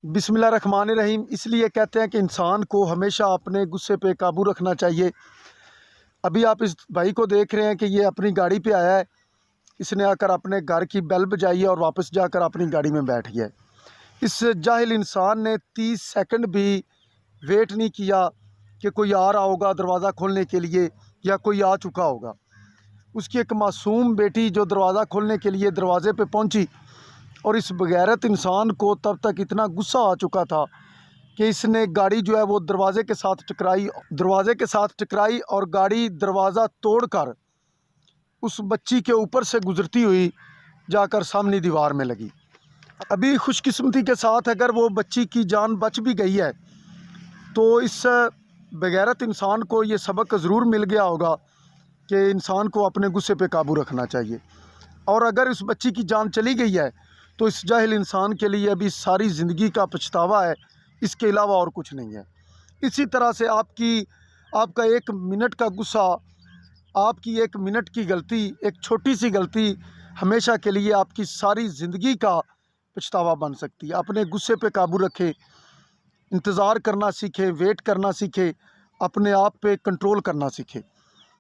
बिस्मिल्लाहिर्रहमानिर्रहीम। इसलिए कहते हैं कि इंसान को हमेशा अपने गुस्से पे काबू रखना चाहिए। अभी आप इस भाई को देख रहे हैं कि ये अपनी गाड़ी पे आया है, इसने आकर अपने घर की बेल बजाई है और वापस जाकर अपनी गाड़ी में बैठ गया है। इस जाहिल इंसान ने 30 सेकंड भी वेट नहीं किया कि कोई आ रहा होगा दरवाज़ा खोलने के लिए या कोई आ चुका होगा। उसकी एक मासूम बेटी जो दरवाज़ा खोलने के लिए दरवाज़े पे पहुंची, और इस बगैरत इंसान को तब तक इतना गुस्सा आ चुका था कि इसने गाड़ी जो है वो दरवाज़े के साथ टकराई और गाड़ी दरवाज़ा तोड़कर उस बच्ची के ऊपर से गुजरती हुई जाकर सामने दीवार में लगी। अभी खुशकिस्मती के साथ अगर वो बच्ची की जान बच भी गई है तो इस बगैरत इंसान को ये सबक ज़रूर मिल गया होगा कि इंसान को अपने गुस्से पे काबू रखना चाहिए। और अगर उस बच्ची की जान चली गई है तो इस जाहिल इंसान के लिए अभी सारी ज़िंदगी का पछतावा है, इसके अलावा और कुछ नहीं है। इसी तरह से आपका 1 मिनट का गुस्सा, आपकी 1 मिनट की गलती, एक छोटी सी गलती हमेशा के लिए आपकी सारी ज़िंदगी का पछतावा बन सकती है। अपने गुस्से पे काबू रखें, इंतज़ार करना सीखें, वेट करना सीखें, अपने आप पे कंट्रोल करना सीखें।